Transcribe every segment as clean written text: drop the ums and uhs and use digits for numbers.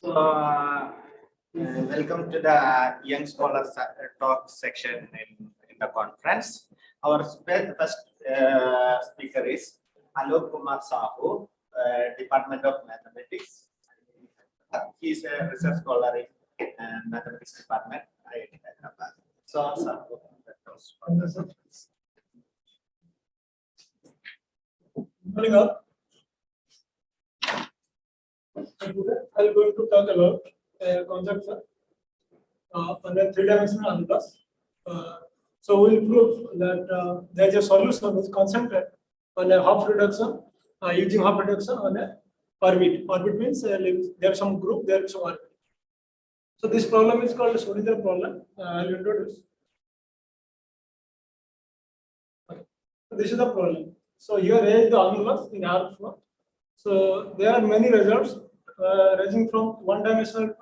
So, welcome to the Young Scholars Talk section in the conference. Our first speaker is Alok Kumar Sahu, Department of Mathematics. He is a research scholar in Mathematics Department. So, Coming up, I'm going to talk about concepts on a three-dimensional annulus. So we'll prove that there is a solution which is concentrated on a half reduction using half reduction on a orbit. Orbit means there is some group, there is some orbit. So this problem is called the Schrödinger problem. I'll introduce. Okay. So this is the problem. So here is the annulus in R flow. So there are many results ranging from one dimensional to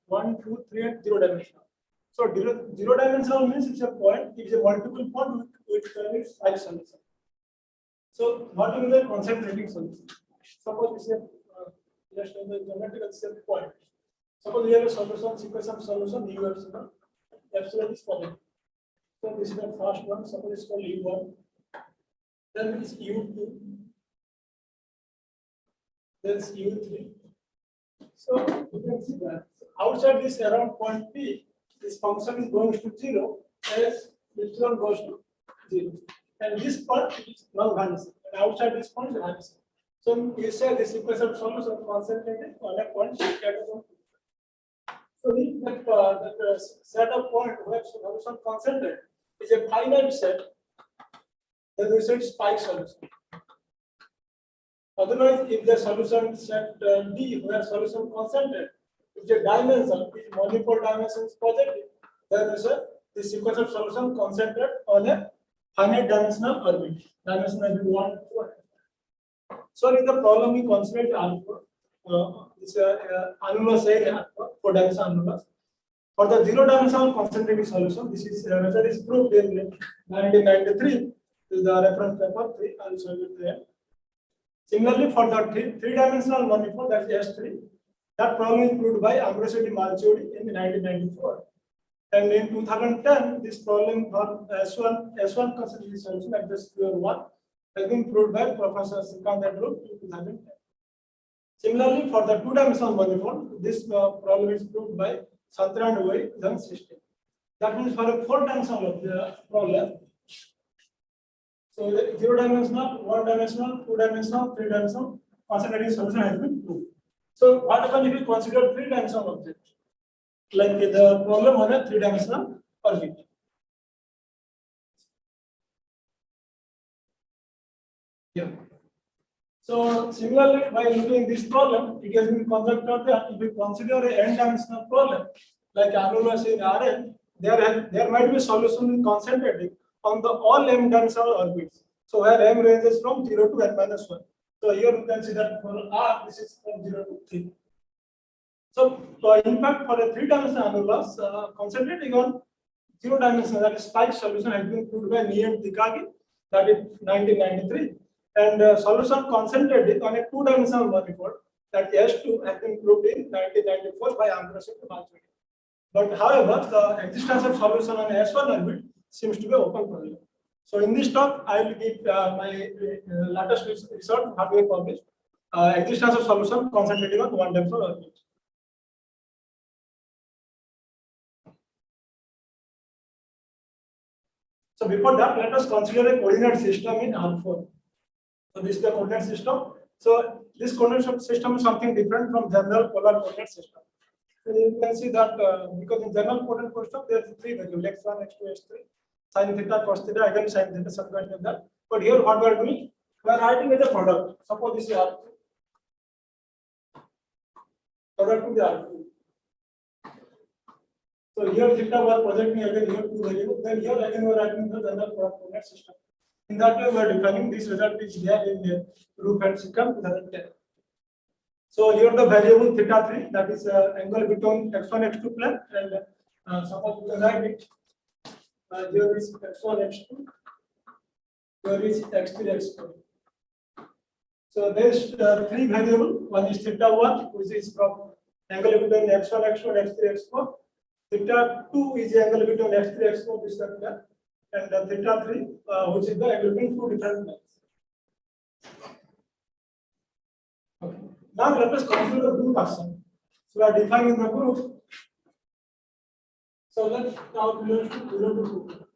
1, 2, 3, and 0 dimensional. So zero dimensional means it's a point, it's a multiple point which its like solution. So what is the concentrating solution? Suppose it's a just in the geometrical set point. Suppose we have a solution, sequence of solution U epsilon. Epsilon is positive. So this is the first one. Suppose it's called U1. Then it's U2. Then it's U3. So you can see that outside this around point P, this function is going to 0 as epsilon goes to 0. And this point is non-vanishing. And outside this point is vanishing. So you say this sequence of solution concentrated on a point scattered on. So that set of point where solution concentrated is a finite set. Then we say pi solution. Otherwise, if the solution set D where solution concentrated, if the dimension is manifold dimension is positive, then we say the sequence of solution concentrated on a finite dimensional orbit. Dimension will be 1, 2. So in the problem we consider alpha. This annulus area for dimensional annulus. For the 0 dimensional concentrated solution, this is method is proved in 1993. This is the reference paper 3. I will show you there. Similarly, for the three-dimensional manifold, that is S3, that problem is proved by Annulus in 1994. And in 2010, this problem for S1 concentrated solution at the square 1 has been proved by Professor Srikant Group in 2010. Similarly, for the two-dimensional manifold, this problem is proved by Santara and Wei system. That means for a four-dimensional of the problem. So the 0-dimensional, 1-dimensional, 2-dimensional, 3-dimensional concentrated solution has been proved. So what happens if we consider 3-dimensional object, like the problem on a 3-dimensional orbit? Yeah. So similarly, by looking at this problem, it has been constructed that if we consider a n-dimensional problem, like Annulus in Rn, there might be a solution concentrated on the all m-dimensional orbits. So where m ranges from 0 to n-1. So here you can see that for R, this is from 0 to 3. So in fact, for a 3-dimensional annulus, concentrating on 0-dimensional, that is pi solution, has been proved by Ni and Tikagi, that is 1993. And solution concentrated on a 2-dimensional manifold, that S2, has been proved in 1994 by Annulus and Malchuk. But however, the existence of solution on S1 orbit seems to be open problem. So in this talk, I will give my latest research what we published, existence of solution concentrating on 1-dimensional orbit. So before that, let us consider a coordinate system in R4. So this is the coordinate system. So this coordinate system is something different from general polar coordinate system. So you can see that because in general coordinate system there is 3 values, x1, x2, x3, sin theta, cos theta, again sin theta, some kind of that. But here what we are doing, we are writing as a product. Suppose this is R2. Product to the R2. So here theta we are projecting again here 2 values. Then here again we are writing the general coordinate system. In that way, we are defining this result is there in the Roof and Sikkim 2010. So here the variable theta 3, that is angle between x1 x2 plane, and suppose we can write it. Here is x1 x2, here is x3 x4. So there is 3 variables. One is theta 1, which is from angle between x1, x2, and x3, x4. Theta 2 is the angle between x3, x4, this is theta, and theta 3, which is the angle between two different lines. Okay. Now let us consider the group action. So we are defining the group. So let's now belongs to 0 to 2.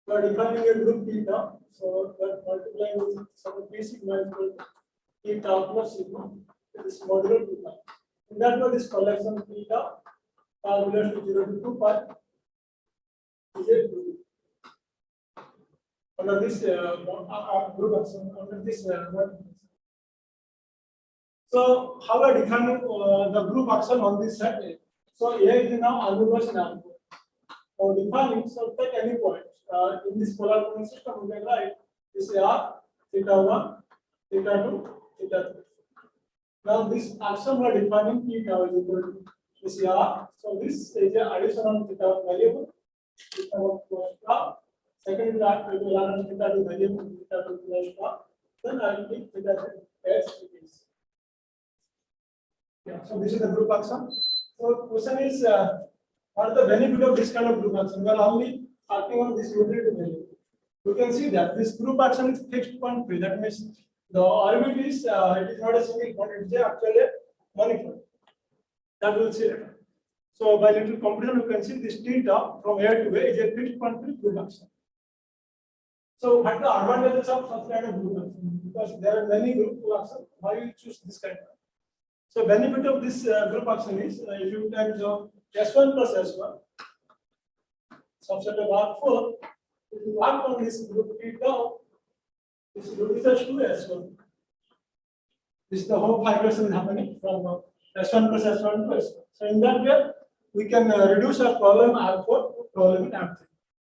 We are defining a group theta. So that multiplying with some p sigma is equal to theta plus sigma. This modulo 2 pi. In that way, this collection theta belongs to 0 to 2 pi is a group. Under this group action, under this so how are defining the group action on this set A? So A is now Annulus and Annulus. So defining, so take any point in this polar coordinate system, we can write this R, theta 1, theta 2, theta 3. Now this action we are defining theta is equal to this R. So this is the addition of theta variable. Theta 1 plus R. Second we will learn theta 2 variable, theta 2 plus R. Then I will take theta 3 as it is. Yeah, so this is the group action. So question is, what is the benefit of this kind of group action? We are only acting on this utility value. You can see that this group action is fixed point free. That means the orbit is it is not a single point; it is actually a manifold. That will see later. So by little computation, you can see this theta from A to A is a fixed point free group action. So what are the advantages of such kind of group action? Because there are many group actions. Why you choose this kind of? So benefit of this group action is if you take the S1 plus S1 subset of R4, if you work on this group theta, this reduces to S1. This is the whole vibration happening from S1 plus S1 to S1. So in that way, we can reduce our problem R4 to problem in R3.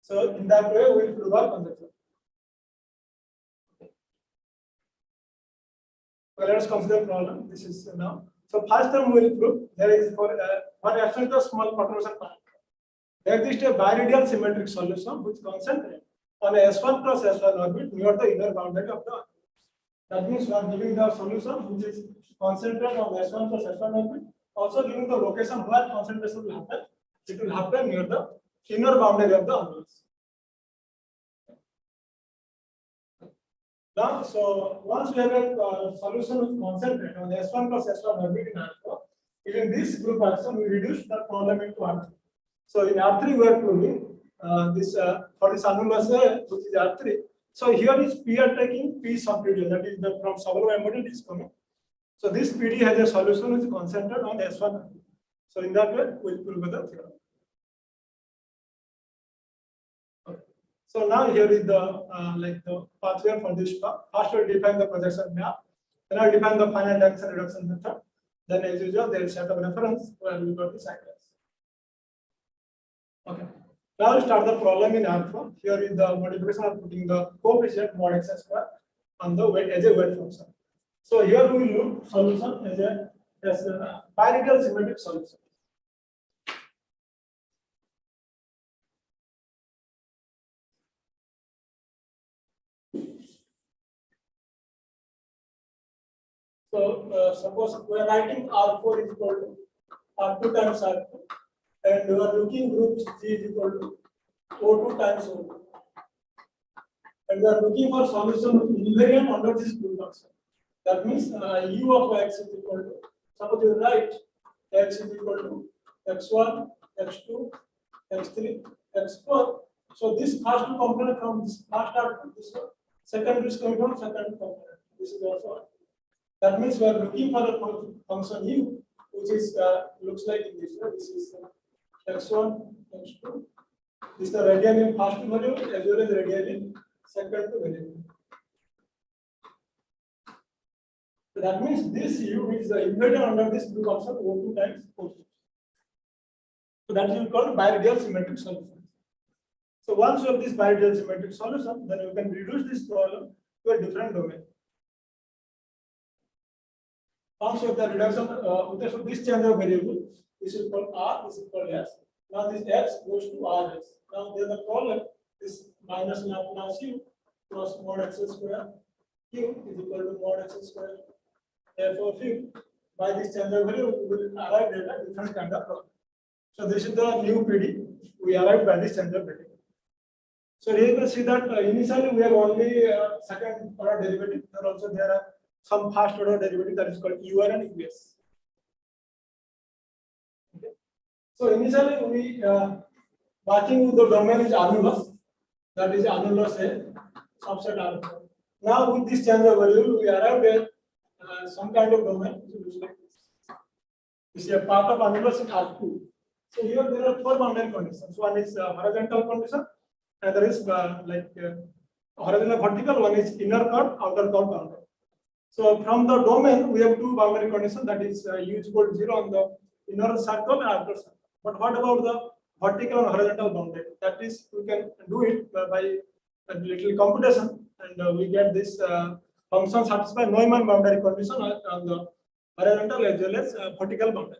So in that way, we will work on that. Well, let us consider the problem. This is now. So first term we will prove there is for absolute small perturbation parameter. There exists a biradial symmetric solution which concentrates on a S1 plus S1 orbit near the inner boundary of the orbit. That means we are giving the solution which is concentrated on S1 plus S1 orbit, also giving the location where concentration will happen. It will happen near the inner boundary of the annulus. Now, so once we have a solution which concentrated on S1 plus S1 orbit in R4, in this group action we reduce the problem into R3. So in R3 we are proving this for this annulus which is R3. So here is P are taking P subdivision, that is the from Sobolev model is coming. So this PD has a solution which is concentrated on S1. So in that way we will prove the theorem. So now here is the like the pathway for this part. First we define the projection map, then I define the finite dimensional reduction method. Then as usual there is set of reference where we got the cycles. Okay. Now we start the problem in R4. Here is the modification of putting the coefficient mod x square on the weight as a weight function. So here we will look solution as a biradial symmetric solution. So suppose we are writing R4 is equal to R2 times R2, and we are looking group G is equal to O2 times O2, and we are looking for solution invariant under this group action. That means U of x is equal to, suppose you write x is equal to x1, x2, x3, x4. So this first component from this first R2, this one, second is coming from second component. This is also. That means we are looking for the function u, which is looks like in this way. This is x1, x2. This is the radial in first variable as well as radial in second variable. So that means this u is the invariant under this group function O2 times O2. So that is called biradial symmetric solution. So once you have this biradial symmetric solution, then you can reduce this problem to a different domain. Also, the reduction with this change of variable, this is called R, this is called S. Now this X goes to RS. Now there the problem is minus Laplace U plus mod x square Q is equal to mod x square F of U by this change of value, we will arrive at a different kind of problem. So this is the new PD. We arrived by this change of value. So here you can see that initially we have only second order derivative. And also there are some first order derivative that is called UR and US. Okay. So initially we working with the domain is Annulus. That is Annulus A subset R. Now with this change of value, we arrived at some kind of domain. This is a part of Annulus in R2. So here there are four boundary conditions. One is horizontal condition, and there is horizontal vertical. One is inner curve, outer curve boundary. So from the domain, we have two boundary conditions. That is U is equal to 0 on the inner circle and outer circle. But what about the vertical and horizontal boundary? That is, we can do it by a little computation, and we get this function satisfy Neumann boundary condition on the horizontal as well as vertical boundary.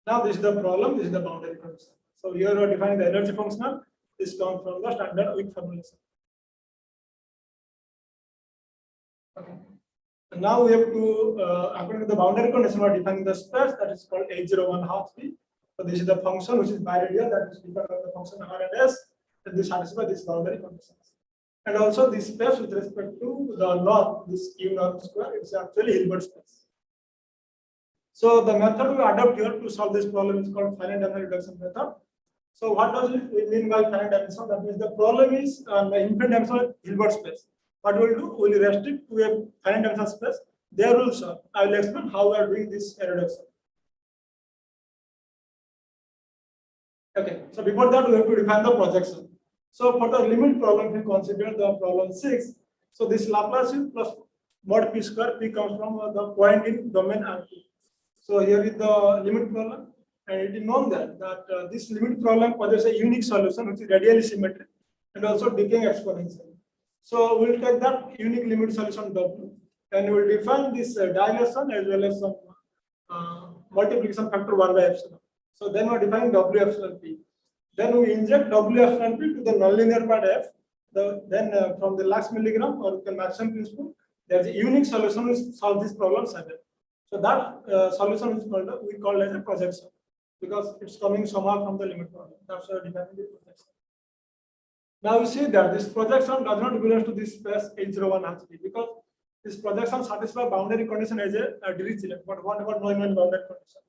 Now this is the problem, this is the boundary condition. So here we are defining the energy function. This comes from the standard weak formulation. Okay. And now we have to, according to the boundary condition, we are defining the space that is called H01 half B. So this is the function which is biradial, that is dependent on the function R and S, and this satisfies this boundary conditions. And also this space with respect to the norm, this Q norm square, it's actually Hilbert space. So the method we adopt here to solve this problem is called finite dimensional reduction method. So what does it mean by finite dimensional? That means the problem is the infinite dimensional Hilbert space. What we will do? We will restrict to a finite dimensional space. There will solve. I will explain how we are doing this reduction. Okay. So before that, we have to define the projection. So for the limit problem, we consider the problem 6. So this Laplacian plus mod p square p comes from the point in domain R2. So here is the limit problem, and it is known that this limit problem possesses a unique solution which is radially symmetric and also decaying exponentially. So we will take that unique limit solution W, and we will define this dilation as well as some multiplication factor 1 by epsilon. So then we are defining W epsilon P. Then we inject W epsilon P to the nonlinear part F. Then from the last milligram or the maximum principle, there is a unique solution which solves this problem 7. So that solution is called, we call as a projection, because it's coming somehow from the limit problem. That's why defining the projection. Now you see that this projection does not belong to this space H01 H3, because this projection satisfies boundary condition as a Dirichlet. But what about Neumann boundary condition?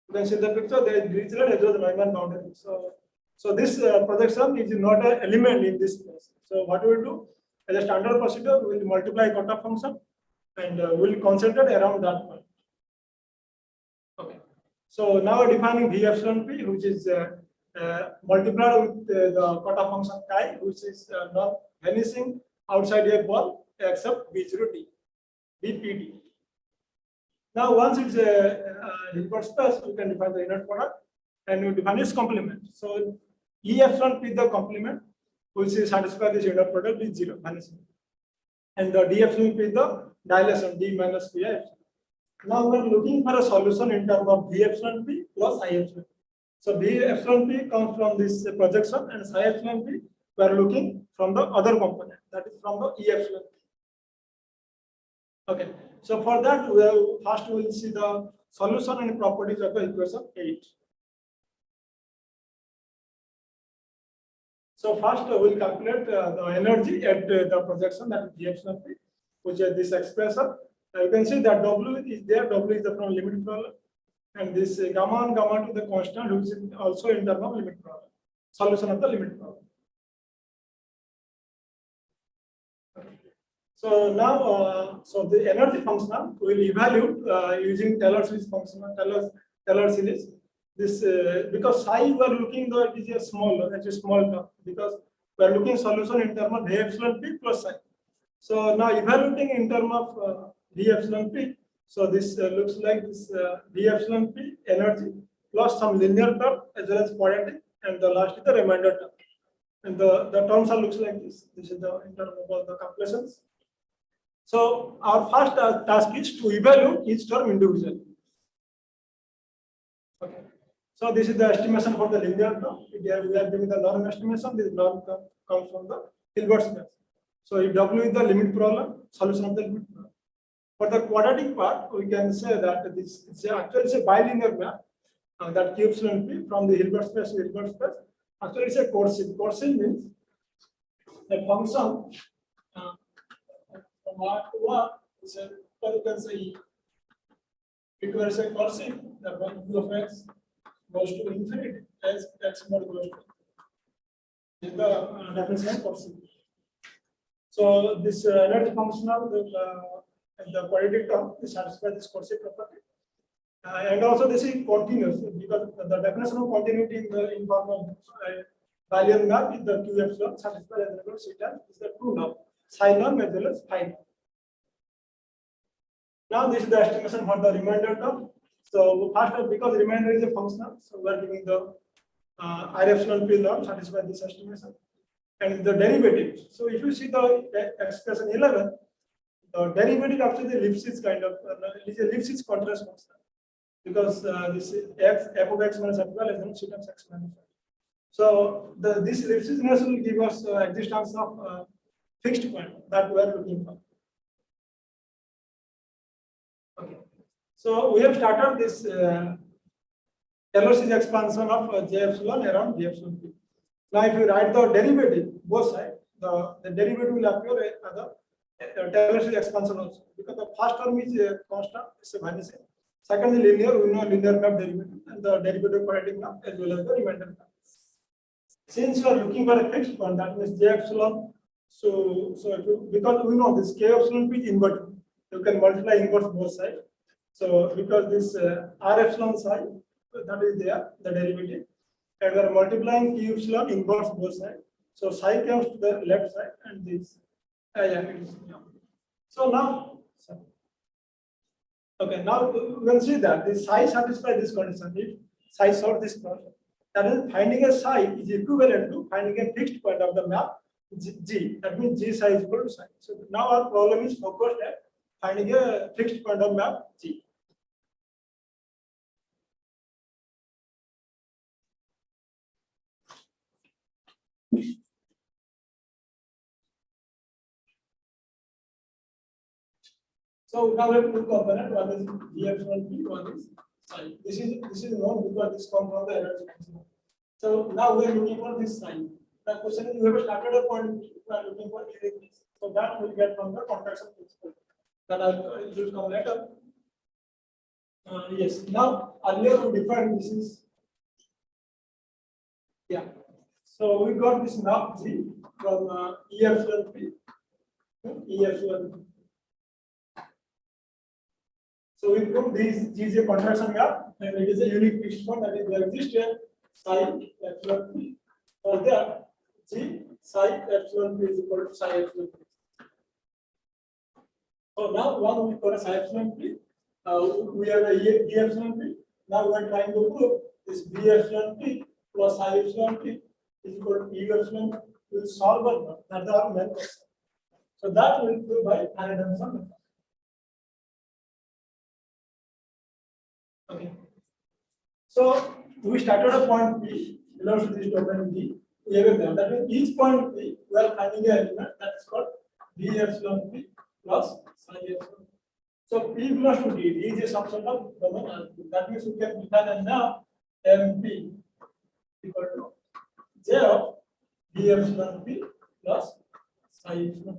You can see the picture, there is Dirichlet as well as Neumann boundary. So this projection is not an element in this space. So what we will do as a standard procedure, we will multiply cutoff function and we will concentrate around that point. Okay. So now we're defining V epsilon P, which is multiplied with the cutoff function chi, which is not vanishing outside a ball except B0D, BPD. Now once it's a Hilbert space, we can define the inner product and we define its complement. So E epsilon P is the complement, which is satisfied this inner product is 0, vanishing. And the D epsilon P is the dilation, D minus Pi epsilon. Now we are looking for a solution in terms of V epsilon P plus I epsilon. So V epsilon P comes from this projection, and psi epsilon P we are looking from the other component, that is from the E epsilon P. Okay. So for that, first we will see the solution and properties of the equation 8. So first we will calculate the energy at the projection, that is V epsilon P, which is this expression. You can see that W is there, W is the from limit problem, and this gamma and gamma to the constant, which is also in terms of limit problem, solution of the limit problem. So now, so the energy function we will evaluate using Taylor series function, Taylor series. This because psi we are looking though it is a small term, because we are looking solution in terms of V epsilon P plus psi. So now evaluating in terms of V epsilon P, so this looks like this V epsilon P energy plus some linear term as well as quadratic, and the last is the remainder term. And the terms are looks like this. This is the in terms of all the calculations. So our first task is to evaluate each term individually. Okay. So this is the estimation for the linear term. We are giving the norm estimation. This norm comes from the Hilbert space. So if W is the limit problem, solution of the limit problem. For the quadratic part, we can say that this is actually it's a bilinear map that Q epsilon P from the Hilbert space to Hilbert space. Actually, it's a coursive. Coursive means a function from R to R is a, or you can say it was a coursive, the value of x goes to infinity as x mod goes to is the definition of coursive. So this energy functional the quadratic term is satisfies this coursive property. And also this is continuous because the definition of continuity in the informal Balian map is the Q epsilon satisfied as the theta is the true norm, psi norm as well as phi norm. Now this is the estimation for the remainder term. So first, because remainder is a functional, so we are giving the R epsilon P norm satisfy this estimation. And the derivative. So if you see the expression 11, the derivative after the Lipschitz kind of is a Lipschitz contrast function because this x f of x minus f well as then secant x minus f. So this Lipschitzness will give us existence of fixed point that we are looking for. Okay. So we have started this Taylor series expansion of J epsilon around J epsilon P. Now, if you write the derivative, both sides, the derivative will appear as the Taylor series expansion also. Because the first term is constant, it's a vanishing. Second is linear, we know linear map derivative, and the derivative quadratic map as well as the remainder map. Since you are looking for a fixed point, that means J epsilon. So because we know this K epsilon P is invertible, you can multiply inverse both sides. So because this R epsilon psi, that is there, the derivative. And we are multiplying Q epsilon inverse both sides. So psi comes to the left side and this. So now, okay, now we can see that this psi satisfies this condition. If psi solves this problem, that is finding a psi is equivalent to finding a fixed point of the map G. That means G psi is equal to psi. So now our problem is focused at finding a fixed point of map G. So now we have two components. One is G epsilon P, one is psi. This is known because this comes from the energy function. So now we are looking for this psi. The question is, we have started a point, we are looking for this. So that we will get from the contraction principle. That will come later. Yes. Now earlier we defined this is So we got this map G from E epsilon P to E epsilon P. So we put this G is a contraction map and it is a unique fixed point that is there exists here psi epsilon P. For that G psi epsilon P is equal to psi epsilon P. So now one we got a psi epsilon P, we have a D epsilon P. Now we are trying to prove this B epsilon P plus psi epsilon P is equal to E epsilon P. We will solve it. That's our main question. So that will do by finite dimensional method. Okay. So we started a point P belongs to this domain D. We have a map. That means each point P we are finding an element that is called B epsilon P plus psi epsilon. So P belongs to D. D is a subset of domain R. That means we can define a now MP equal to J of B epsilon P plus psi epsilon.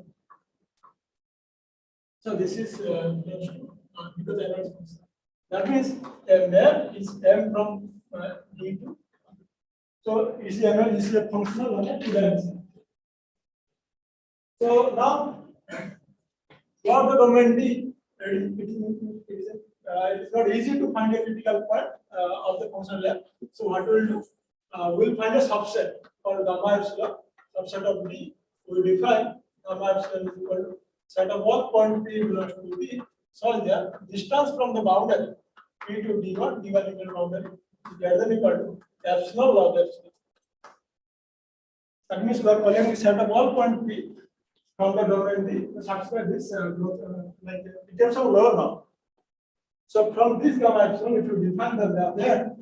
So this is because I know it's that means a map is M from D to. So is ML is a functional on a two-dimensional. So now for the domain D, it is not easy to find a critical point of the functional length. So what we will do? We'll find a subset called gamma epsilon, subset of D. We will define gamma epsilon is equal to set of all point P belongs to D. So the distance from the boundary P to D1 equal boundary is greater than equal to epsilon log epsilon. That means we are calling the set of all point P from the domain D to satisfy this like in terms of lower bound. So from this gamma epsilon, if you define the map there,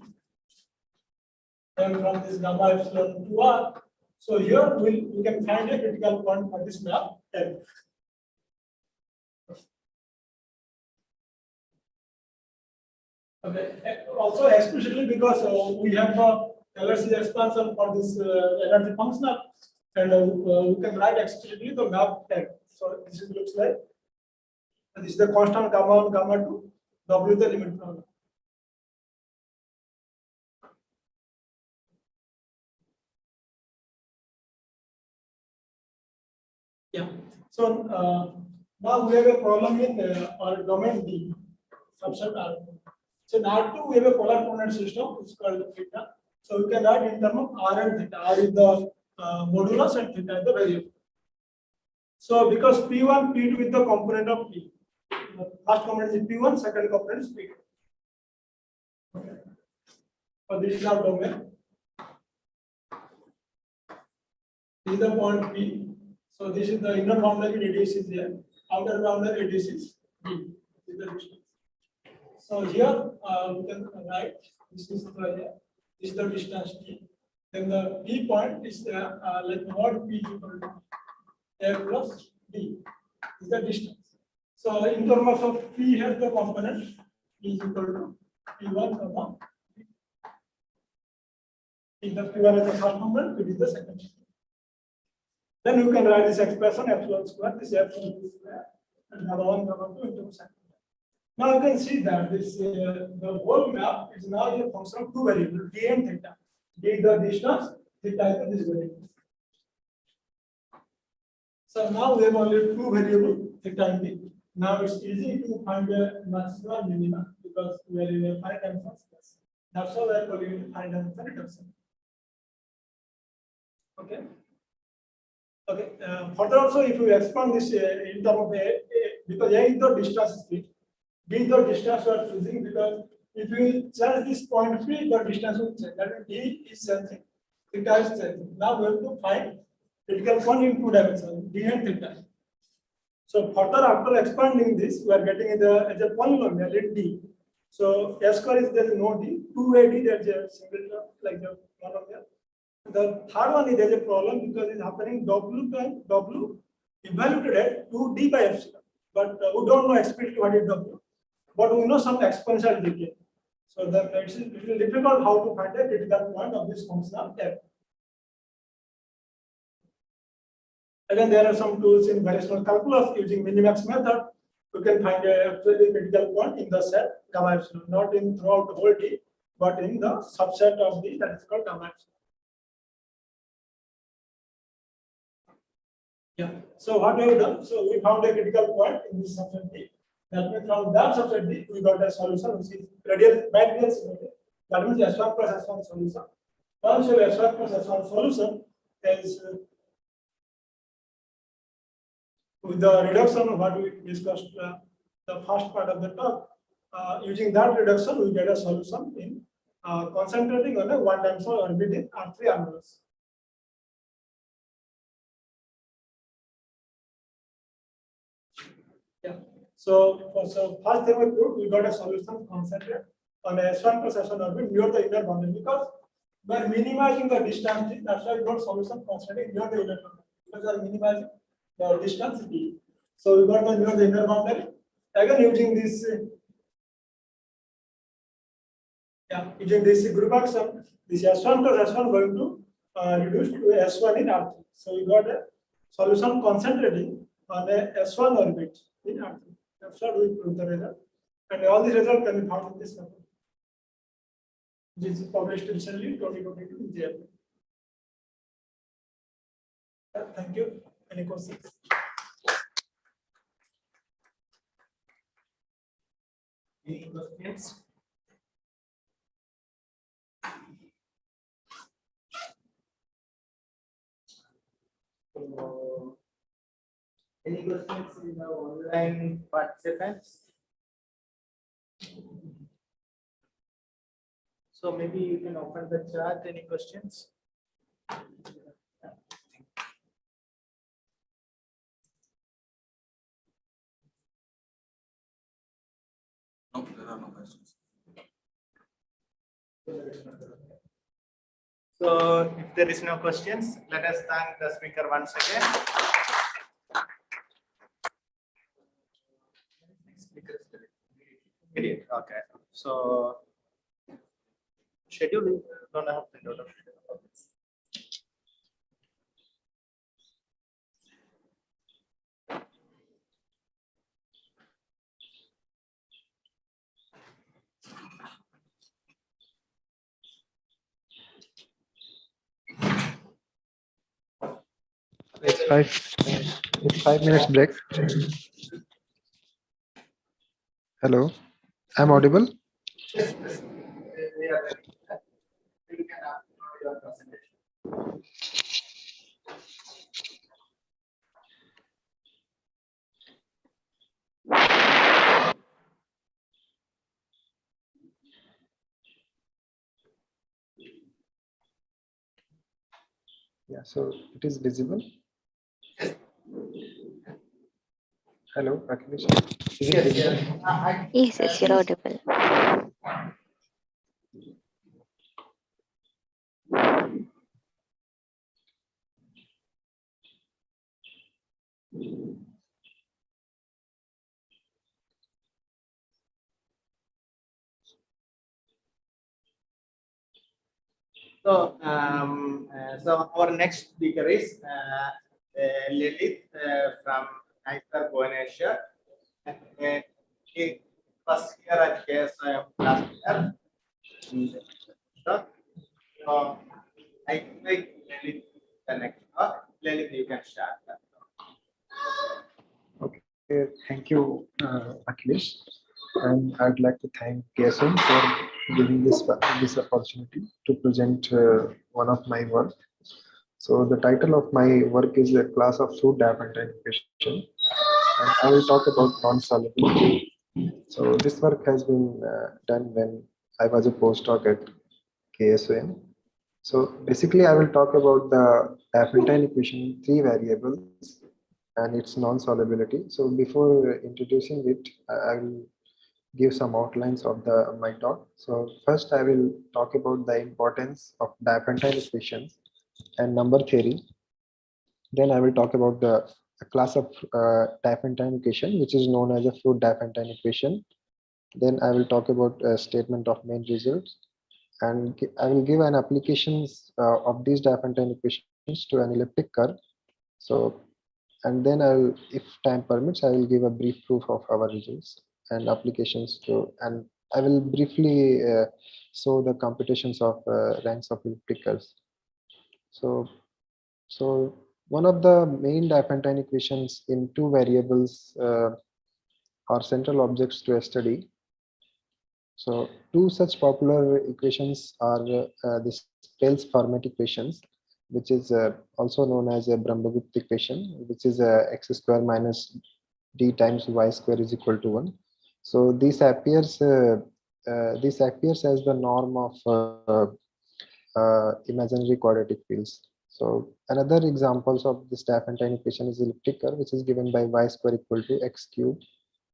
and from this gamma epsilon to R, so here we can find a critical point for this map F. Okay. Also, especially because we have a LRC expansion for this energy functional, and we can write explicitly the map F. So this looks like this is the constant gamma 1, gamma 2, W the limit problem. Yeah. So now we have a problem in our domain D, subset R. So in R2 we have a polar coordinate system. It's called theta. So we can write in terms of R and theta. R is the modulus and theta is the variable. So because P1, P2 is the component of P. The first component is P1, second component is P2. Okay. So this is our domain. This is the point P. So this is the inner boundary radius is there. Outer boundary radius is D. This is the distance. So here we can write this is the distance D. Then the P point is the like mod P equal to A plus D. This is the distance. So in terms of P has the component is equal to P1 comma P. If the P1 is the first component, P is the second. Then you can write this expression epsilon square, this epsilon square, and another one comma 2 into second. Now you can see that this the whole map is now a function of two variables, d and theta. D is the distance, theta is this variable. So now we have only two variables, theta and d. Now it's easy to find the maximum and minimum because we are in a finite dimensional space. That's why we are calling it finite dimensional reduction. Okay. Okay. Further also, if you expand this in terms of because A is the distance is fixed, B is the distance we are choosing because if you change this point P, the distance will change. That means D is changing, theta is changing. Now we have to find critical point in two dimensions, D and theta. So further after expanding this, we are getting as a polynomial in D. So S square is there is no D, 2AD there is a single term like the polynomial. The third one is there is a problem because it's happening W time W evaluated at 2D by epsilon. But we don't know explicitly what is W. But we know some exponential decay. So it is difficult how to find a critical point of this function F. Again, there are some tools in variational calculus using minimax method. You can find a absolutely critical point in the set gamma epsilon, not in throughout the whole D, but in the subset of D that is called gamma epsilon. Yeah. So what we have done? So we found a critical point in this subset D. That means from that subset D, we got a solution which is radial bidirectional symmetry. That means S1 plus S1 solution. Once you have S1 plus S1 solution, is with the reduction of what we discussed the first part of the talk, using that reduction, we get a solution in concentrating on a one-dimensional orbit in R3 Annulus. Yeah. So first thing we proved, we got a solution concentrated on a S1 plus S1 orbit near the inner boundary because we are minimizing the distance. That's why we got solution concentrated near the inner boundary because we are minimizing the distance D. So we got the near the inner boundary. Again, using this, using this group action, this S1 plus S1 going to reduce to S1 in R3. So we got a solution concentrating on a S1 orbit in R3. That's what we proved the result. And all these results can be found in this paper. This is published recently, 2022 in JL. Thank you. Any questions? Any questions? Any questions in the online participants? So maybe you can open the chat. Any questions? No, there are no questions. So if there is no questions, let us thank the speaker once again. Idiot. Okay. So schedule don't have printout of schedule. It's 5 minutes break. Hello, I'm audible. We are ready. You can upload your presentation. Yeah, so it is visible. Hello, Akhilesh. Is it visible? Yes, you're audible. So our next speaker is Lilith from Hyper Bonasia. He first year at KSIM last year. So I invite Lilith the next talk. Lilith, you can start. Okay, thank you, Akhilesh. And I'd like to thank KSM for giving this opportunity to present one of my work. So the title of my work is a class of fluid diaphragm equation, and I will talk about non-solubility. So this work has been done when I was a postdoc at KSM. So basically, I will talk about the diaphragm equation in three variables and its non-solubility. So before introducing it, I will give some outlines of my talk. So first, I will talk about the importance of diaphragm equations and number theory. Then I will talk about the a class of diaphragm equation, which is known as a fluid diaphragm equation. Then I will talk about a statement of main results, and I will give an applications of these diaphragm equations to an elliptic curve. So, and then I'll, if time permits, I will give a brief proof of our results and applications to, and I will briefly show the computations of ranks of elliptic curves. So, so one of the main diaphragm equations in two variables are central objects to a study. So two such popular equations are the Thales-Fermat equations, which is also known as a Brahmagupta equation, which is x square minus d times y square is equal to 1. So this appears as the norm of imaginary quadratic fields. So another examples of this diaphragm equation is elliptic curve, which is given by y square equal to x cubed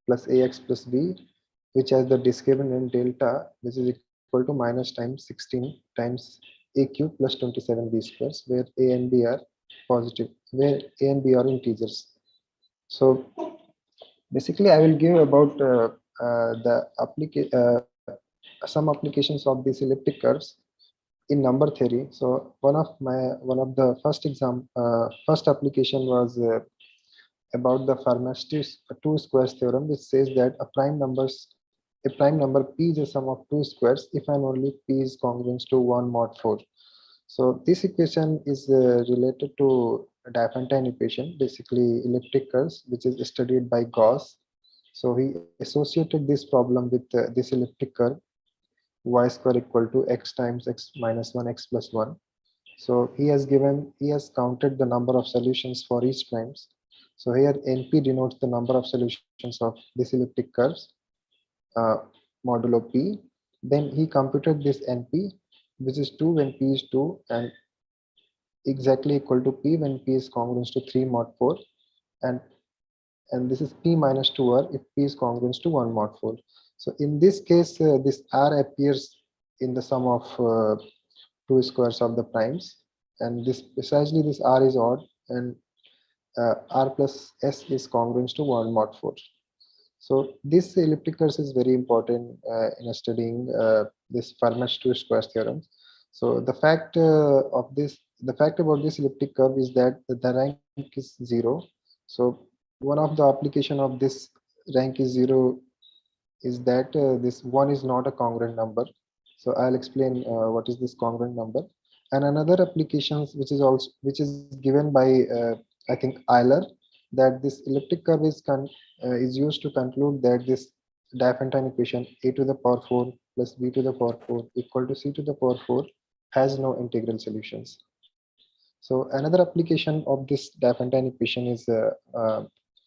plus ax plus b, which has the discriminant delta, which is equal to minus times 16 times a cube plus 27 b squares, where a and b are positive, where a and b are integers. So basically, I will give about some applications of these elliptic curves in number theory. So one of the first application was about the Fermat's two squares theorem, which says that a prime number p is a sum of two squares if and only p is congruent to 1 mod 4. So this equation is related to a diaphragm equation, basically elliptic curves, which is studied by Gauss. So he associated this problem with this elliptic curve y square equal to x times x minus 1 x plus 1. So he has counted the number of solutions for each primes. So here NP denotes the number of solutions of this elliptic curves uh, modulo P. Then he computed this NP, which is 2 when P is 2 and exactly equal to P when P is congruent to 3 mod 4, and this is P minus 2R if P is congruent to 1 mod 4. So in this case, this R appears in the sum of two squares of the primes, and this precisely this R is odd, and R plus S is congruent to 1 mod 4. So this elliptic curve is very important in studying this Fermat's two squares theorem. So the fact about this elliptic curve is that the rank is zero. So one of the application of this rank is zero is that this one is not a congruent number. So I'll explain what is this congruent number. And another applications which is given by I think Euler, that this elliptic curve is used to conclude that this Diophantine equation a to the power 4 plus b to the power 4 equal to c to the power 4 has no integral solutions. So another application of this Diophantine equation is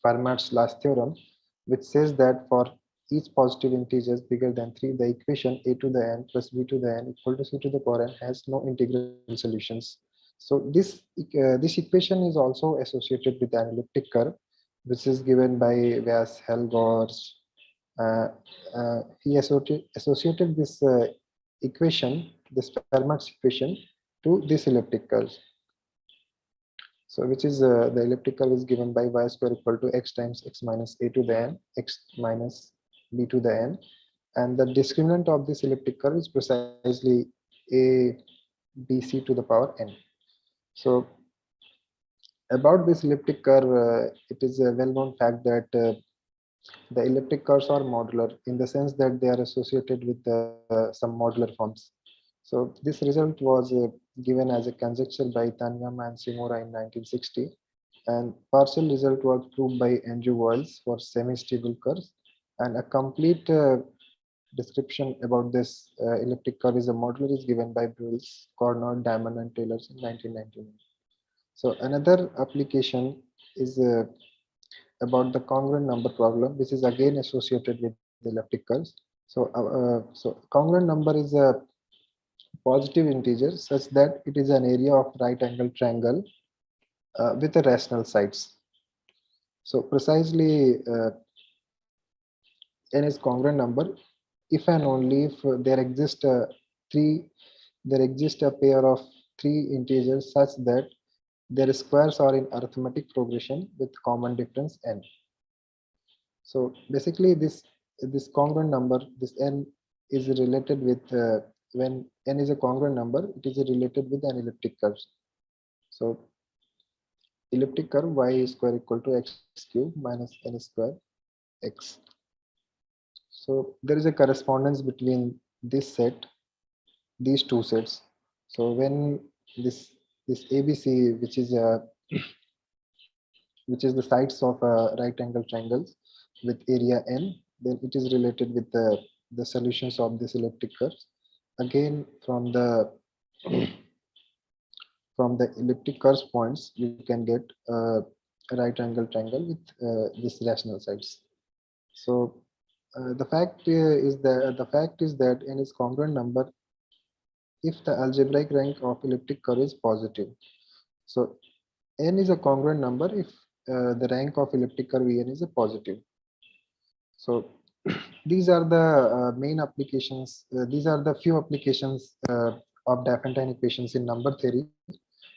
Fermat's last theorem, which says that for each positive integers bigger than 3, the equation a to the n plus b to the n equal to c to the power n has no integral solutions. So this equation is also associated with an elliptic curve, which is given by Helmholtz. He associated this equation, this Fermat's equation, to this elliptic curve. So which is the elliptic curve is given by y square equal to x times x minus a to the n, x minus b to the n. And the discriminant of this elliptic curve is precisely a bc to the power n. So about this elliptic curve, it is a well-known fact that the elliptic curves are modular in the sense that they are associated with some modular forms. So this result was given as a conjecture by Tanyam and Simora in 1960, and partial result was proved by Andrew Wiles for semi-stable curves, and a complete description about this elliptic curve is a modular is given by Brules, Cornell, Diamond, and Taylor in 1999. So another application is about the congruent number problem, which is again associated with the elliptic curves. So congruent number is a positive integer such that it is an area of right angle triangle with a rational sides. So precisely n is congruent number if and only if there exists a pair of three integers such that their squares are in arithmetic progression with common difference n. So basically this congruent number, this n, is related with when n is a congruent number, it is related with an elliptic curve. So elliptic curve y square equal to x cube minus n square x. So there is a correspondence between this set, these two sets. So when this ABC, which is the sides of right angle triangles with area n, then it is related with the solutions of this elliptic curves. Again, from the elliptic curves points, you can get a right angle triangle with this rational sides. So the fact is that n is congruent number if the algebraic rank of elliptic curve is positive. So n is a congruent number if the rank of elliptic curve n is a positive. So these are the main applications. These are the few applications of Diophantine equations in number theory.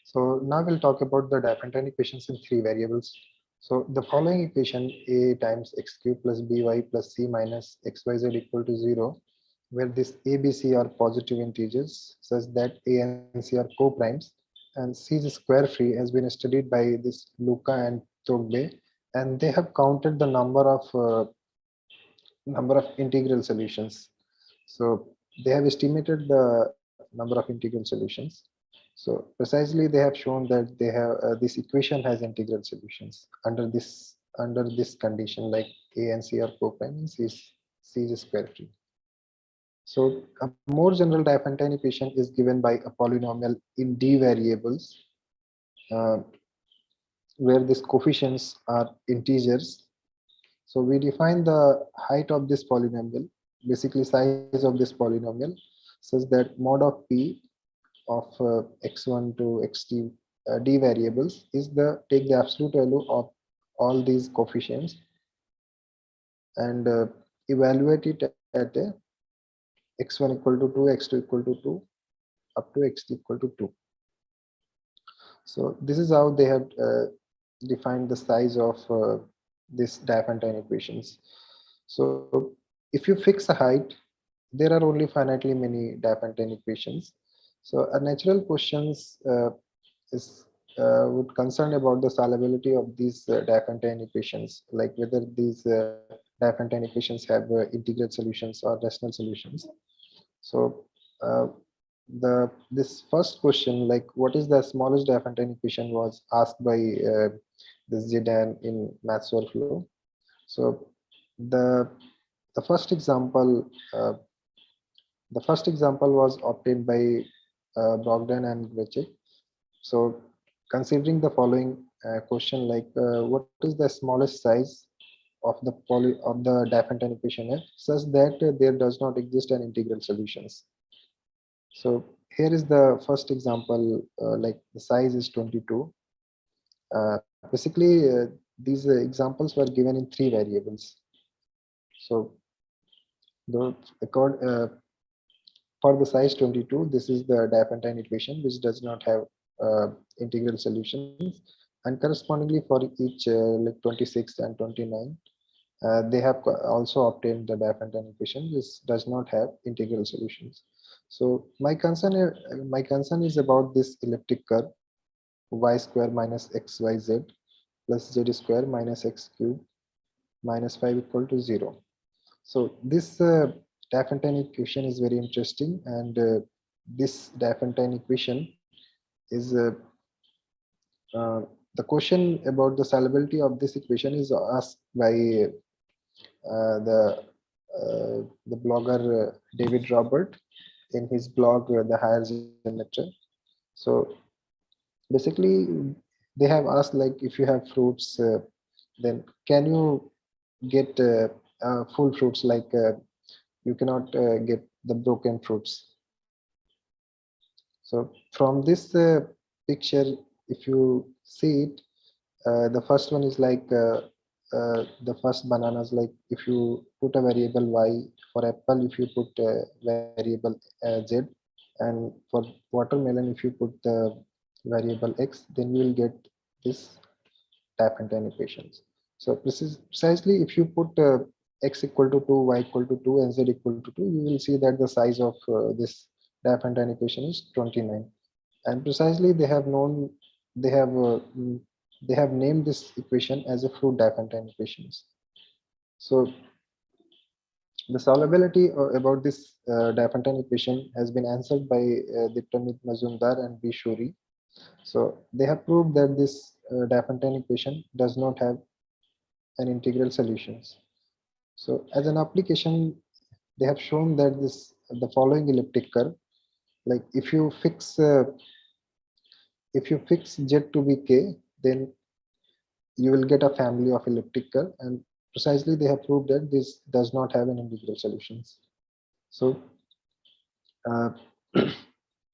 So now we'll talk about the Diophantine equations in three variables. So the following equation, a times x cube plus by plus c minus xyz equal to 0, where this a, b, c are positive integers such that a and c are co-primes, and c is square free has been studied by this Luca and Togbe, and they have counted the number of integral solutions. So they have estimated the number of integral solutions. So precisely they have shown that they have this equation has integral solutions under this condition, like a and c are co-prime and c is square free. So a more general Diophantine equation is given by a polynomial in d variables uh, where these coefficients are integers. So we define the height of this polynomial, basically size of this polynomial, such that mod of p of x1 to xt d variables is take the absolute value of all these coefficients and evaluate it at a x1 equal to 2, x2 equal to 2, up to xt equal to 2. So this is how they have defined the size of this Diophantine equations. So if you fix a height, there are only finitely many Diophantine equations. So a natural questions is would concern about the solubility of these Diophantine equations, like whether these Diophantine equations have integral solutions or rational solutions. So uh, this first question, like what is the smallest Diophantine equation, was asked by this Zidane in Maths Overflow. So the the first example uh, the first example was obtained by Bogdan and Grecek. So considering the following question, like what is the smallest size of the Diophantine equation F, such that there does not exist an integral solutions. So here is the first example, like the size is 22. Basically, these examples were given in 3 variables. So the accord, for the size 22, this is the Diophantine equation, which does not have integral solutions. And correspondingly for each like 26 and 29, they have also obtained the Diophantine equation, which does not have integral solutions. So my concern is about this elliptic curve y square minus xyz plus z square minus x cube minus 5 equal to 0. So this Diophantine equation is very interesting, and this Diophantine equation is the question about the solubility of this equation is asked by the blogger David Robert in his blog The Higher Geometry. So basically, they have asked, like, if you have fruits, then can you get full fruits, like you cannot get the broken fruits. So from this picture, if you see it, the first one is like the first bananas, like if you put a variable y, for apple if you put a variable z, and for watermelon if you put the variable x, then you will get this Diophantine equations. So precisely if you put x equal to 2, y equal to 2, and z equal to 2, you will see that the size of this Diophantine equation is 29. And precisely they have uh, mm, they have named this equation as a fruit Diophantine equations. So the solubility about this Diophantine equation has been answered by Diptamit Mazumdar and B. Shuri. So they have proved that this Diophantine equation does not have an integral solutions. So as an application, they have shown that the following elliptic curve, like if you fix z to be k, then you will get a family of elliptic curve, and precisely they have proved that this does not have an integral solutions. So uh,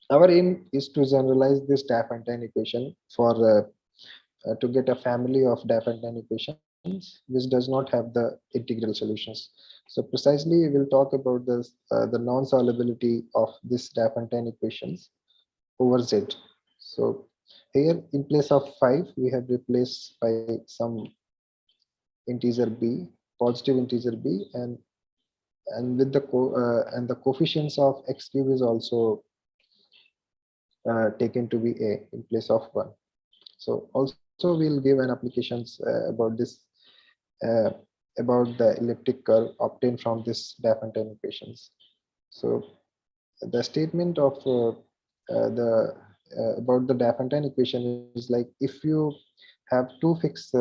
our aim is to generalize this Diophantine equation for to get a family of Diophantine equations which does not have the integral solutions. So precisely we'll talk about this the non-solubility of this Diophantine equations over Z. So here in place of 5 we have replaced by some integer b, positive integer b, and with the and the coefficients of x cube is also taken to be a in place of 1. So also we'll give an applications uh, about the elliptic curve obtained from this Diophantine equations. So the statement of the about the Diophantine equation is like, if you have two fixed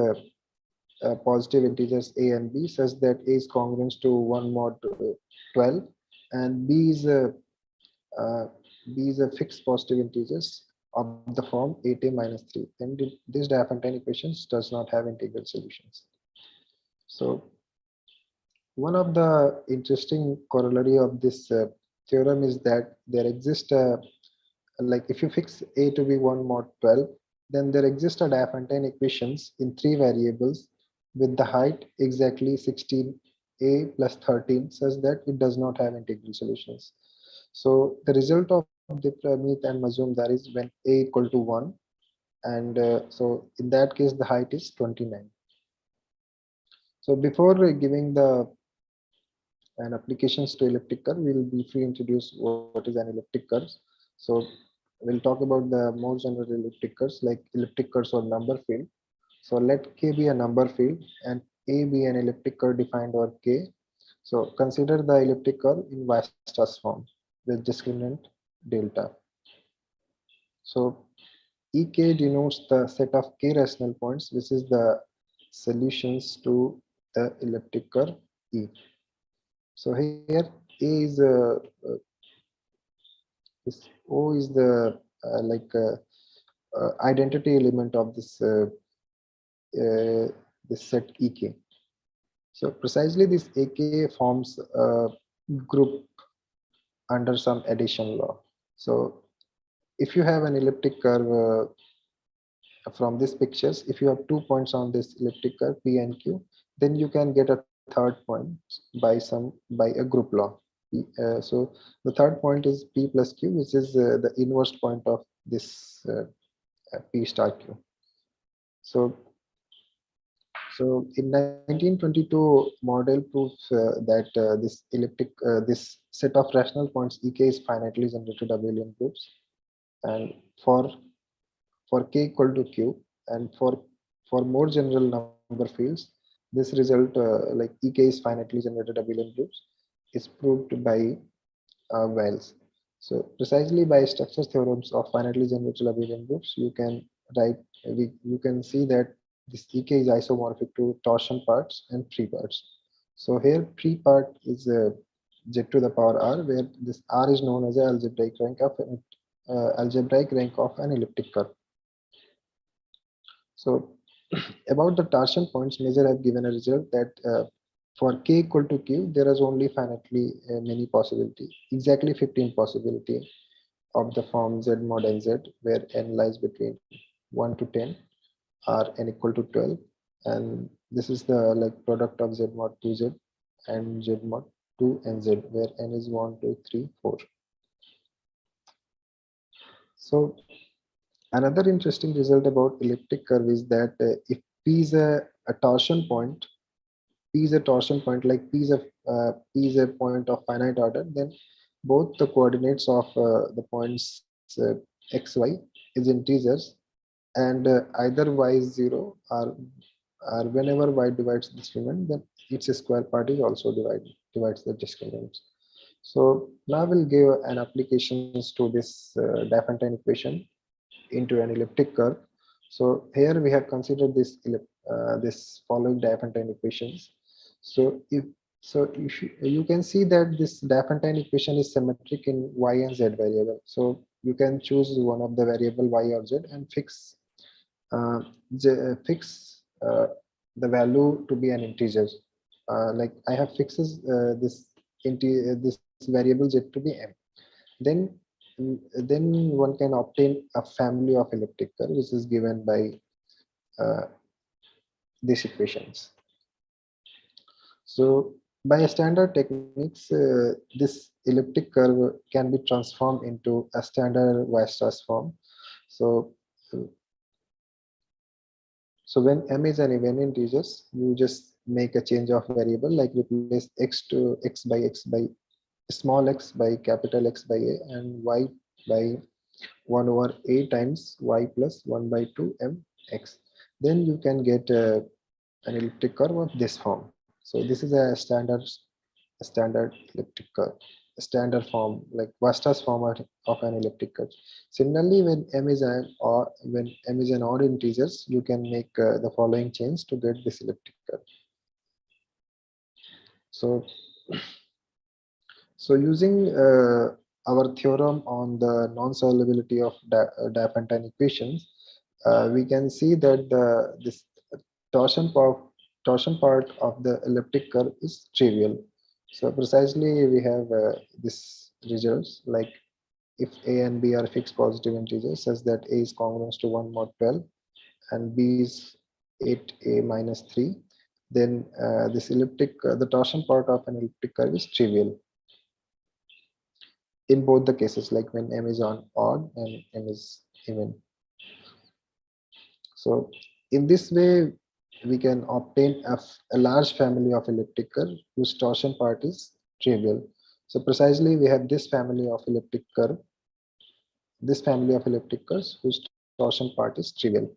positive integers a and b such that a is congruent to 1 mod 12 and uh, b is a fixed positive integers of the form 8a minus 3, then this Diophantine equations does not have integral solutions. So one of the interesting corollary of this theorem is that there exists a, like if you fix a to be 1 mod 12, then there exists a Diophantine equations in 3 variables with the height exactly 16a plus 13 such that it does not have integral solutions. So the result of Dipramit and Mazumdar is when a equal to 1, and so in that case the height is 29. So before giving the and applications to elliptic curve, we'll briefly introduce what is an elliptic curve. So we'll talk about the more general elliptic curves like elliptic curves or number field. So let K be a number field and A be an elliptic curve defined over K. So consider the elliptic curve in Weierstrass form with discriminant delta. So Ek denotes the set of K rational points, which is the solutions to the elliptic curve E. So here A is O is the identity element of this set Ek. So precisely this AK forms a group under some addition law. So if you have an elliptic curve from these pictures, if you have 2 points on this elliptic curve P and Q, then you can get a third point by a group law. So the third point is P plus Q, which is the inverse point of this P star Q. So in 1922, model proves that this set of rational points Ek is finitely generated abelian groups, and for K equal to Q, and for more general number fields, this result like Ek is finitely generated abelian groups is proved by Wales. So precisely by structure theorems of finitely generated abelian groups, you can you can see that this Ek is isomorphic to torsion parts and free parts. So here free part is z to the power r, where this r is known as the algebraic rank of an elliptic curve. So about the torsion points measure, I've given a result that for K equal to Q, there is only finitely many possibility, exactly 15 possibility of the form Z mod nz, where n lies between 1 to 10 or n equal to 12, and this is the product of Z mod 2Z and Z mod 2 nz, where n is 1, 2, 3, 4. So another interesting result about elliptic curve is that if P is a torsion point, P is a torsion point, like P is a point of finite order, then both the coordinates of the points x, y is integers, and either y is 0 or whenever y divides the discriminant, then its square part is also divides the discriminant. So now we'll give an applications to this Diophantine equation into an elliptic curve. So here we have considered this following Diophantine equations. So you can see that this Diophantine equation is symmetric in y and z variable. So you can choose one of the variable y or z and fix the value to be an integer. Like I have fixes this variable z to be m. Then one can obtain a family of elliptic curve, which is given by these equations. So by standard techniques, this elliptic curve can be transformed into a standard Weierstrass form. So when m is an even integers, you just make a change of variable, like replace x by small x by capital X by a, and y by 1 over a times y plus 1 by 2 m x. Then you can get an elliptic curve of this form. So this is a standard elliptic curve, a standard form, like Weierstrass form of an elliptic curve. Similarly, when m is an odd integers, you can make the following change to get this elliptic curve. So using our theorem on the non-solvability of Diophantine equations, we can see that this torsion part of the elliptic curve is trivial. So precisely we have this results, like if a and b are fixed positive integers such that a is congruent to 1 mod 12 and b is 8a minus 3, then the torsion part of an elliptic curve is trivial in both the cases, like when m is on odd and m is even. So in this way, we can obtain a large family of elliptic curve whose torsion part is trivial. So precisely we have this family of elliptic curve, this family of elliptic curves whose torsion part is trivial.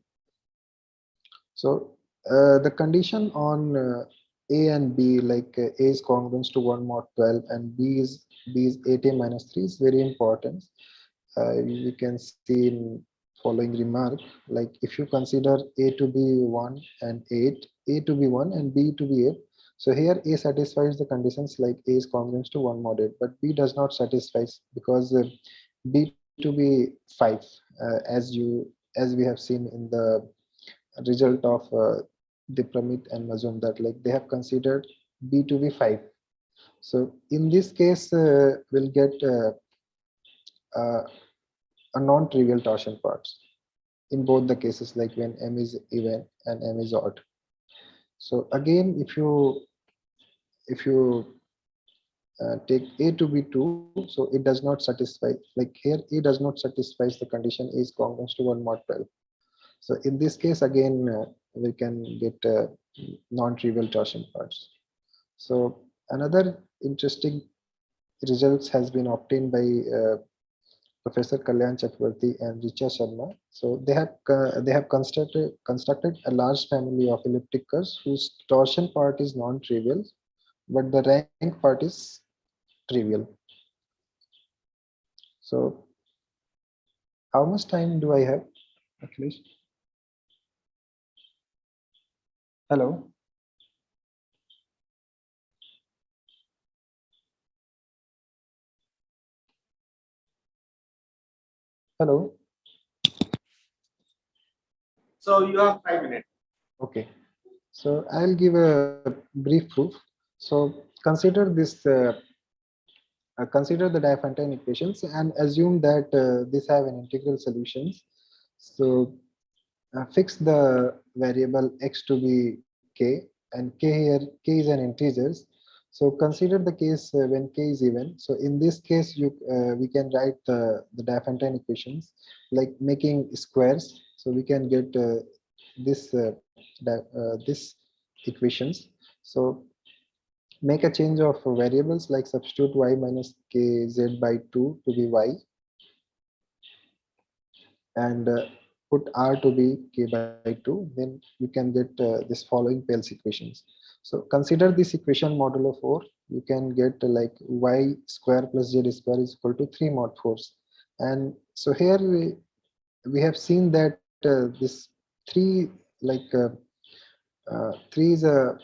So the condition on A and B, like A is congruent to 1 mod 12 and B is 8A minus 3 is very important. You can see in following remark, like if you consider A to be 1 and 8, A to be 1 and B to be 8. So here A satisfies the conditions like A is congruent to 1 mod 8, but B does not satisfy because B to be 5, as we have seen in the result of Dipramit and Mazum, that like they have considered B to be 5. So in this case, we'll get uh, a non-trivial torsion parts in both the cases, like when M is even and M is odd. So again, if you take A to be 2, so it does not satisfy, like here A does not satisfy the condition A is congruent to 1 mod 12. So in this case, again, we can get non-trivial torsion parts. So another interesting results has been obtained by Professor Kalyan Chakravarti and Richa Sharma. So they have constructed a large family of elliptic curves whose torsion part is non-trivial, but the rank part is trivial. So how much time do I have, at least? Hello. Hello. So you have 5 minutes. Okay. So I'll give a brief proof. So consider the Diophantine equations and assume that these have an integral solutions. So fix the variable x to be k, and k here, k is an integers. So consider the case when k is even. So in this case, we can write the Diophantine equations like making squares. So we can get this equations. So make a change of variables like substitute y minus kz by 2 to be y, and put r to be k by 2, then you can get this following Pell's equations. So consider this equation modulo 4. You can get like y square plus z square is equal to 3 mod 4s. And so here we have seen that this 3, like 3 is a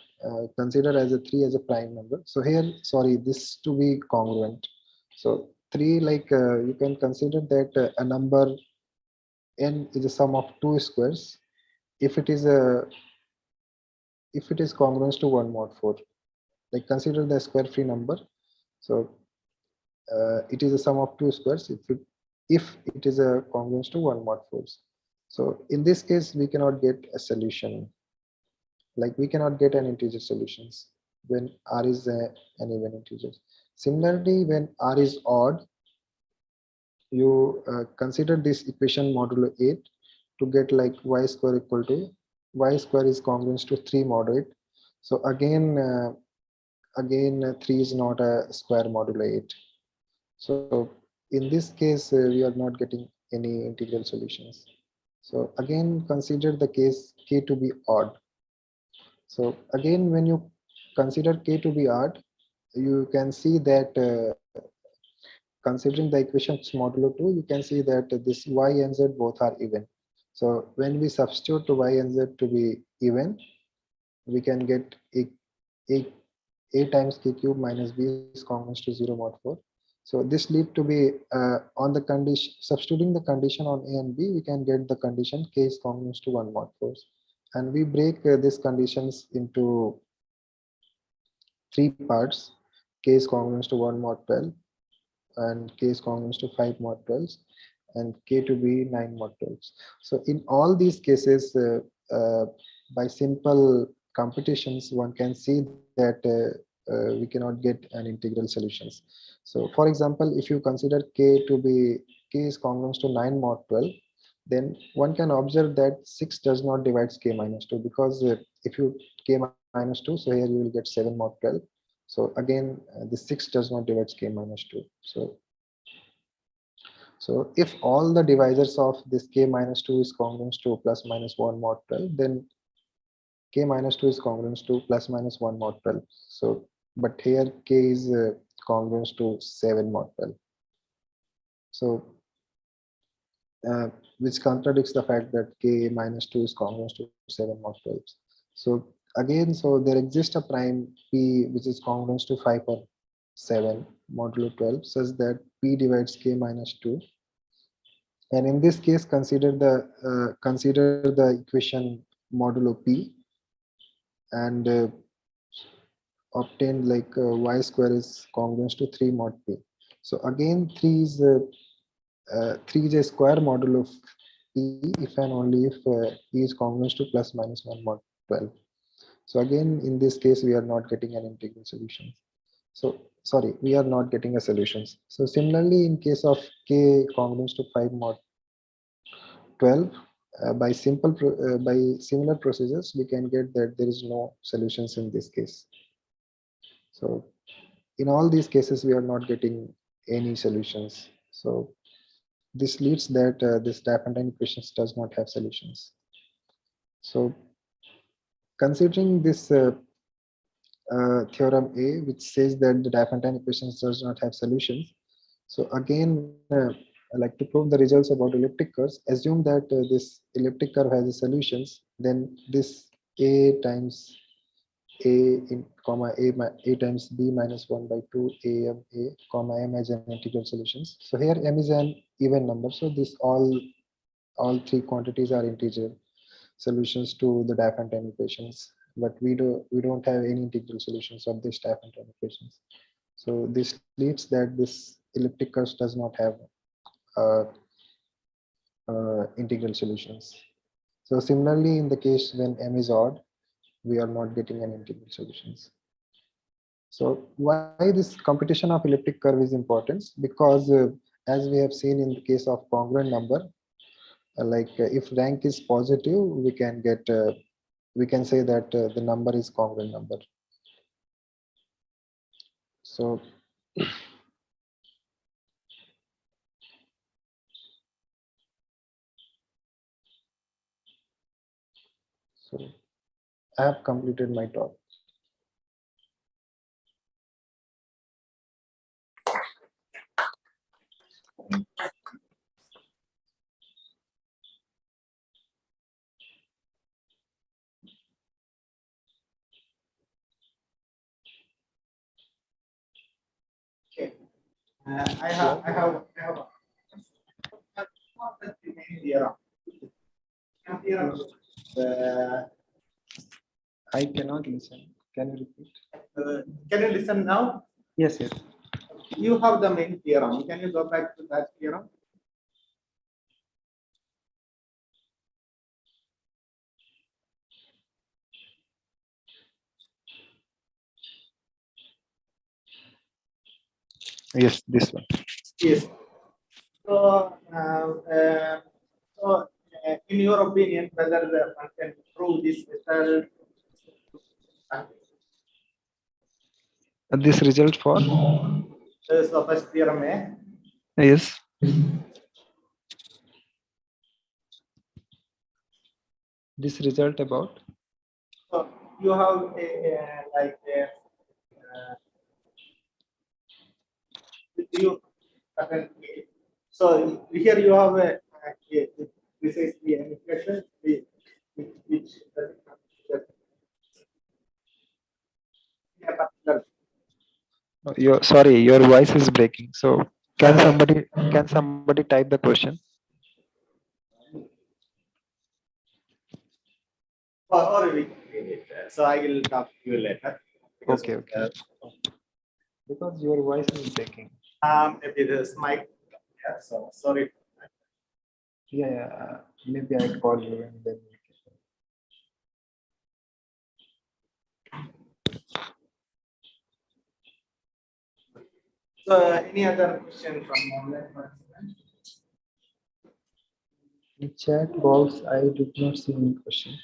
consider as a 3 as a prime number. So here, sorry, this to be congruent. So 3, like you can consider that a number n is a sum of 2 squares if it is congruent to 1 mod 4. Like consider the square free number. So it is a sum of 2 squares if it is a congruent to 1 mod 4s. So in this case, we cannot get a solution. Like we cannot get an integer solutions when r is an even integer. Similarly, when r is odd, you consider this equation modulo 8 to get like y square equal to y square is congruent to 3 mod 8. So again 3 is not a square modulo 8. So in this case, we are not getting any integral solutions. So again, consider the case k to be odd. So again, when you consider k to be odd, you can see that considering the equations modulo 2, you can see that this y and z both are even. So when we substitute y and z to be even, we can get a times k cube minus b is congruent to 0 mod 4. So this lead to be on the condition, substituting the condition on a and b, we can get the condition k is congruent to 1 mod 4. And we break these conditions into 3 parts. K is congruent to 1 mod 12, and k is congruent to 5 mod 12s, and k to be 9 mod 12s. So in all these cases, by simple computations, one can see that we cannot get an integral solutions. So for example, if you consider k is congruent to 9 mod 12, then one can observe that 6 does not divide k minus 2, because if you k minus 2, so here you will get 7 mod 12. So again, the 6 does not divide k minus 2. So if all the divisors of this k minus 2 is congruent to plus minus 1 mod 12, then k minus 2 is congruent to plus minus 1 mod 12. So, but here k is congruent to 7 mod 12. So, which contradicts the fact that k minus 2 is congruent to 7 mod 12. So again, so there exists a prime p which is congruent to 5 or 7 modulo 12 such that p divides k minus 2. And in this case, consider the equation modulo p and obtained like y square is congruent to 3 mod p. So again, 3 is a square module of p if and only if p is congruent to plus minus 1 mod 12. So again, in this case, we are not getting an integral solution. So sorry, we are not getting a solutions. So similarly, in case of k congruent to 5 mod 12, by similar procedures, we can get that there is no solutions in this case. So in all these cases, we are not getting any solutions. So this leads that this Diophantine equations does not have solutions. So considering this theorem A, which says that the Diophantine equations does not have solutions. So again, I like to prove the results about elliptic curves. Assume that this elliptic curve has a solutions, then this A times A in comma A times B minus 1 by 2 AM A comma M as an integral solutions. So here M is an even number. So this all three quantities are integer solutions to the Diophantine equations, but we don't have any integral solutions of this Diophantine equations. So this leads that this elliptic curve does not have uh, integral solutions. So similarly, in the case when M is odd, we are not getting an integral solutions. So why this computation of elliptic curve is important? Because as we have seen in the case of congruent number, if rank is positive, we can say that the number is congruent number. So I have completed my talk. Okay. I have the main theorem. I cannot listen. Can you repeat? Can you listen now? Yes, yes. You have the main theorem. Can you go back to that theorem? Yes, this one. Yes. So, in your opinion, whether one can prove this result? This result for? So first theorem, Yes. This result about? so you have you so here you have precisely an equation which Your sorry, your voice is breaking. So can somebody type the question? or we so I will talk to you later. Because, Okay, okay. Because your voice is breaking. maybe this mic. Yeah, so sorry. Yeah, yeah. Maybe I call you and then. So any other question from online participants? In chat box, I did not see any question.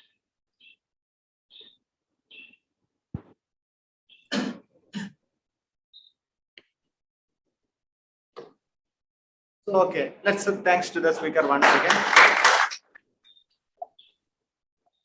So, okay, let's thanks to the speaker once again.